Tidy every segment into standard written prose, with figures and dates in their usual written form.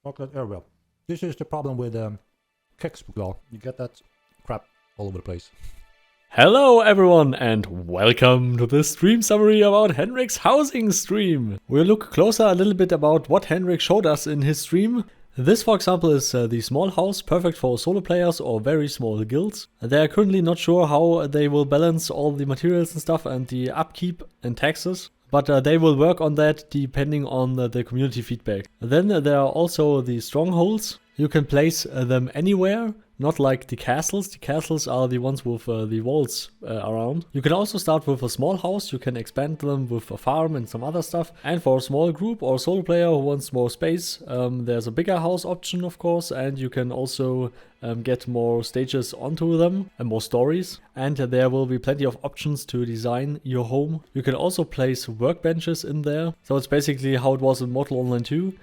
chocolate area. This is the problem with Keksbukal. You get that crap all over the place. Hello everyone and welcome to this stream summary about Henrik's housing stream. We'll look closer a little bit about what Henrik showed us in his stream. This, for example, is the small house, perfect for solo players or very small guilds. They are currently not sure how they will balance all the materials and stuff and the upkeep and taxes. But they will work on that depending on the community feedback. Then there are also the strongholds. You can place them anywhere, not like the castles. The castles are the ones with the walls around. You can also start with a small house. You can expand them with a farm and some other stuff. And for a small group or solo player who wants more space, there's a bigger house option, of course. And you can also get more stages onto them and more stories. And there will be plenty of options to design your home. You can also place workbenches in there. So it's basically how it was in Mortal Online 2.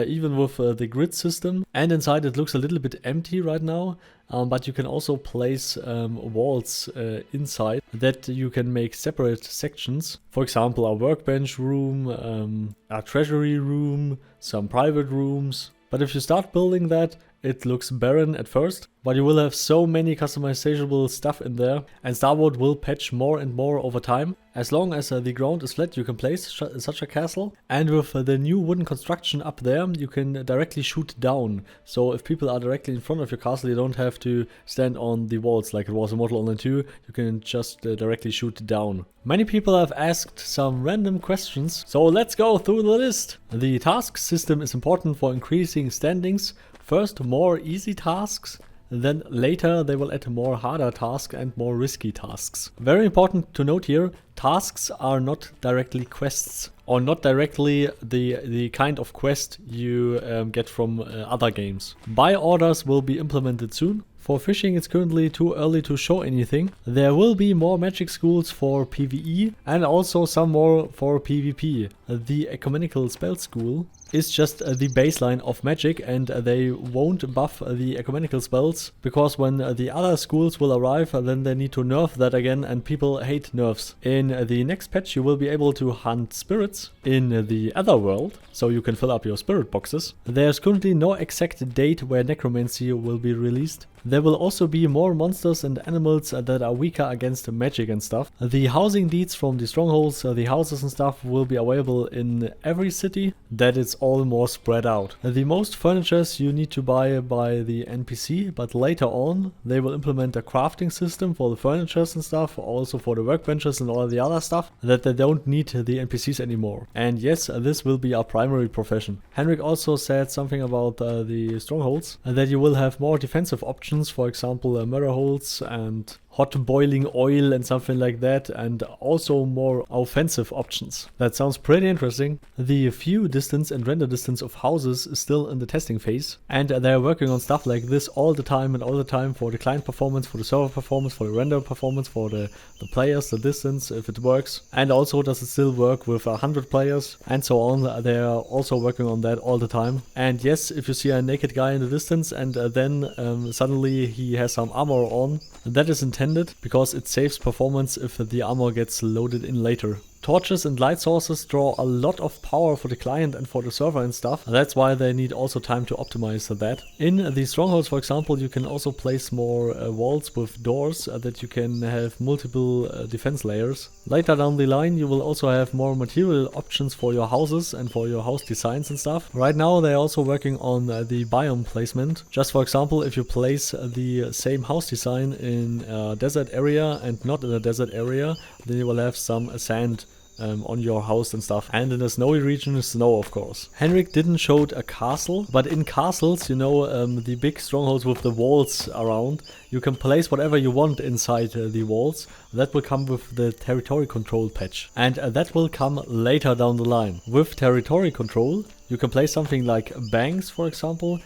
Even with the grid system. And inside it looks a little bit empty right now, but you can also place walls inside that you can make separate sections. For example, a workbench room, a treasury room, some private rooms. But if you start building that, it looks barren at first, but you will have so many customizable stuff in there, and Starboard will patch more and more over time. As long as the ground is flat, you can place such a castle, and with the new wooden construction up there, you can directly shoot down. So if people are directly in front of your castle, you don't have to stand on the walls like it was in Mortal Online 2, you can just directly shoot down. Many people have asked some random questions, so let's go through the list. The task system is important for increasing standings. First, more easy tasks, then later they will add more harder tasks and more risky tasks. Very important to note here, tasks are not directly quests, or not directly the kind of quest you get from other games. Buy orders will be implemented soon. For fishing, it's currently too early to show anything. There will be more magic schools for PvE and also some more for PvP. The ecumenical spell school is just the baseline of magic, and they won't buff the ecumenical spells because when the other schools will arrive, then they need to nerf that again, and people hate nerfs. In the next patch you will be able to hunt spirits in the other world, so you can fill up your spirit boxes. There's currently no exact date where necromancy will be released. There will also be more monsters and animals that are weaker against magic and stuff. The housing deeds from the strongholds, the houses and stuff will be available in every city, that it's all more spread out. The most furnitures you need to buy by the NPC, but later on they will implement a crafting system for the furnitures and stuff, also for the workbenches and all the other stuff, that they don't need the NPCs anymore. And yes, this will be our primary profession. Henrik also said something about the strongholds, that you will have more defensive options. For example, mirror holes and hot boiling oil and something like that, and also more offensive options. That sounds pretty interesting. The view distance and render distance of houses is still in the testing phase, and they're working on stuff like this all the time for the client performance, for the server performance, for the render performance, for the players, the distance, if it works, and also does it still work with 100 players and so on. They're also working on that all the time. And yes, if you see a naked guy in the distance and then suddenly he has some armor on, that is intended because it saves performance if the armor gets loaded in later. Torches and light sources draw a lot of power for the client and for the server and stuff. That's why they need also time to optimize that. In the strongholds, for example, you can also place more walls with doors that you can have multiple defense layers. Later down the line, you will also have more material options for your houses and for your house designs and stuff. Right now, they're also working on the biome placement. Just for example, if you place the same house design in a desert area and not in a desert area, then you will have some sand on your house and stuff. And in the snowy region, snow, of course. Henrik didn't show a castle, but in castles, you know, the big strongholds with the walls around, you can place whatever you want inside the walls. That will come with the territory control patch, and that will come later down the line. With territory control, you can place something like banks, for example,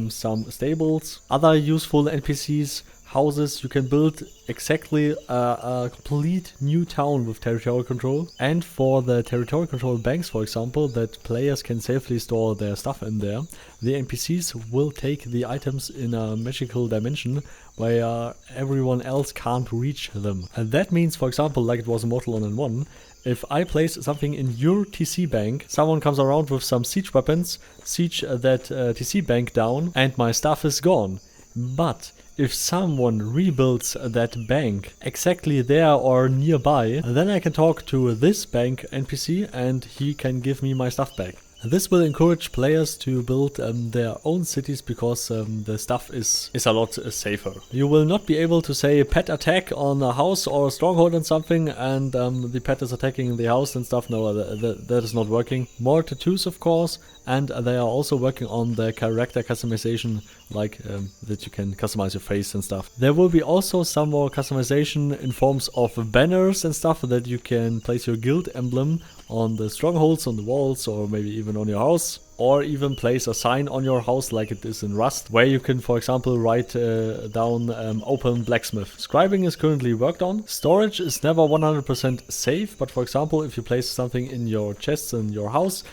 some stables, other useful NPCs, houses. You can build exactly a complete new town with territorial control. And for the territorial control banks, for example, that players can safely store their stuff in there, the NPCs will take the items in a magical dimension where everyone else can't reach them. And that means, for example, like it was in Mortal Online 1, If I place something in your TC bank, someone comes around with some siege weapons, siege that TC bank down, and my stuff is gone. But if someone rebuilds that bank exactly there or nearby, then I can talk to this bank NPC and he can give me my stuff back. This will encourage players to build their own cities because the stuff is a lot safer. You will not be able to say pet attack on a house or a stronghold and something and the pet is attacking the house and stuff. No, that is not working. More tattoos of course, and they are also working on the character customization, like that you can customize your face and stuff. There will be also some more customization in forms of banners and stuff that you can place your guild emblem on the strongholds, on the walls, or maybe even on your house. Or even place a sign on your house like it is in Rust, where you can, for example, write down open blacksmith. Scribing is currently worked on. Storage is never 100% safe, but for example, if you place something in your chests in your house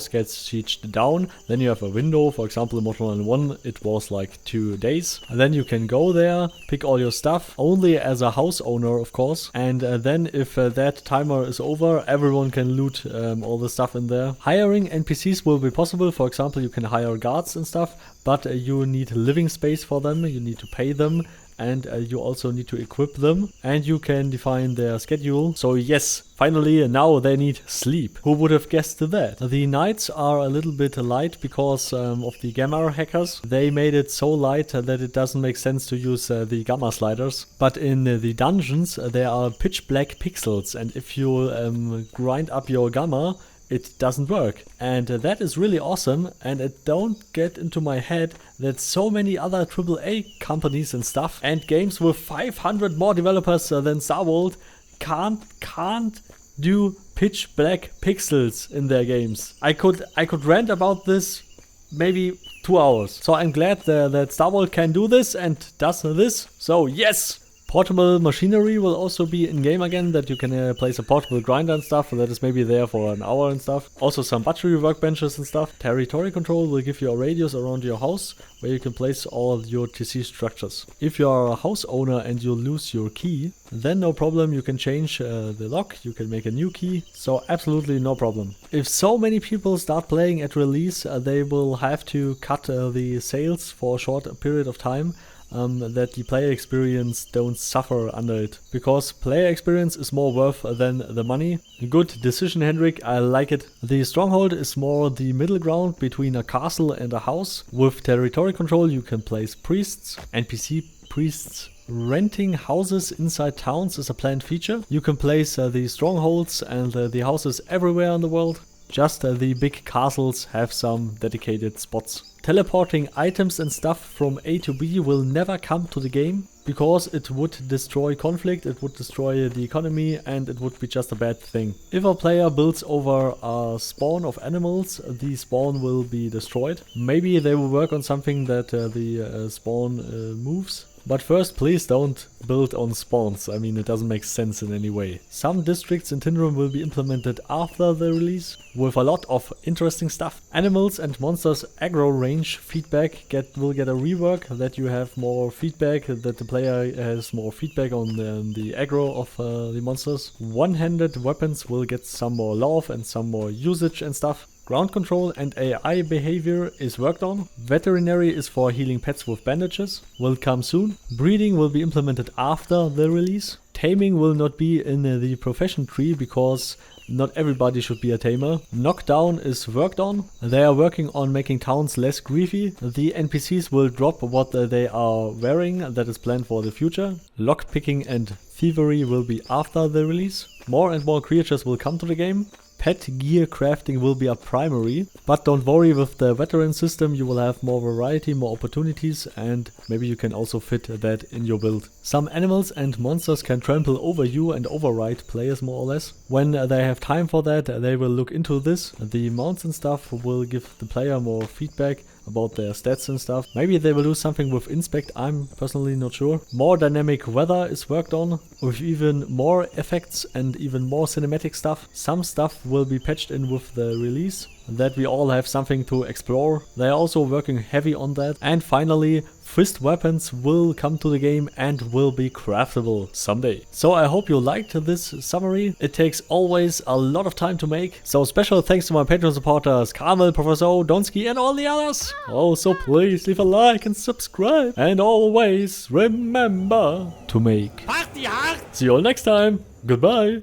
gets sieged down, then you have a window. For example, in Mortal 1 it was like 2 days. And then you can go there, pick all your stuff, only as a house owner of course, and then if that timer is over, everyone can loot all the stuff in there. Hiring NPCs will be possible. For example, you can hire guards and stuff, but you need living space for them, you need to pay them, and you also need to equip them, and you can define their schedule. So yes, finally, now they need sleep. Who would have guessed that? The nights are a little bit light because of the gamma hackers. They made it so light that it doesn't make sense to use the gamma sliders. But in the dungeons, there are pitch black pixels, and if you grind up your gamma, it doesn't work, and that is really awesome. And it don't get into my head that so many other AAA companies and stuff and games with 500 more developers than Starworld can't do pitch black pixels in their games. I could rant about this maybe 2 hours. So I'm glad that Starworld can do this and does this. So yes! Portable machinery will also be in game again, that you can place a portable grinder and stuff that is maybe there for an hour and stuff. Also some battery workbenches and stuff. Territory control will give you a radius around your house where you can place all your TC structures. If you are a house owner and you lose your key, then no problem, you can change the lock, you can make a new key, so absolutely no problem. If so many people start playing at release, they will have to cut the sales for a short period of time. That the player experience don't suffer under it, because player experience is more worth than the money. Good decision, Henrik, I like it. The stronghold is more the middle ground between a castle and a house. With territory control you can place priests, NPC priests. Renting houses inside towns is a planned feature. You can place the strongholds and the houses everywhere in the world. Just the big castles have some dedicated spots. Teleporting items and stuff from A to B will never come to the game, because it would destroy conflict, it would destroy the economy, and it would be just a bad thing. If a player builds over a spawn of animals, the spawn will be destroyed. Maybe they will work on something that the spawn moves. But first, please don't build on spawns. I mean, it doesn't make sense in any way. Some districts in Tindrum will be implemented after the release, with a lot of interesting stuff. Animals and monsters aggro range feedback will get a rework, that you have more feedback, that the player has more feedback on the aggro of the monsters. One-handed weapons will get some more love and some more usage and stuff. Ground control and AI behavior is worked on. Veterinary is for healing pets with bandages, will come soon. Breeding will be implemented after the release. Taming will not be in the profession tree because not everybody should be a tamer. Knockdown is worked on. They are working on making towns less griefy. The NPCs will drop what they are wearing, that is planned for the future. Lockpicking and thievery will be after the release. More and more creatures will come to the game. Pet gear crafting will be a primary, but don't worry, with the veteran system you will have more variety, more opportunities, and maybe you can also fit that in your build. Some animals and monsters can trample over you and override players more or less. When they have time for that, they will look into this. The mounts and stuff will give the player more feedback about their stats and stuff. Maybe they will do something with inspect, I'm personally not sure. More dynamic weather is worked on, with even more effects and even more cinematic stuff. Some stuff will be patched in with the release. that we all have something to explore. They are also working heavy on that. And finally, fist weapons will come to the game and will be craftable someday. So I hope you liked this summary. It takes always a lot of time to make. So special thanks to my Patreon supporters, Carmel, Professor O, Donski and all the others. Also please leave a like and subscribe. And always remember to make party hard. See you all next time. Goodbye.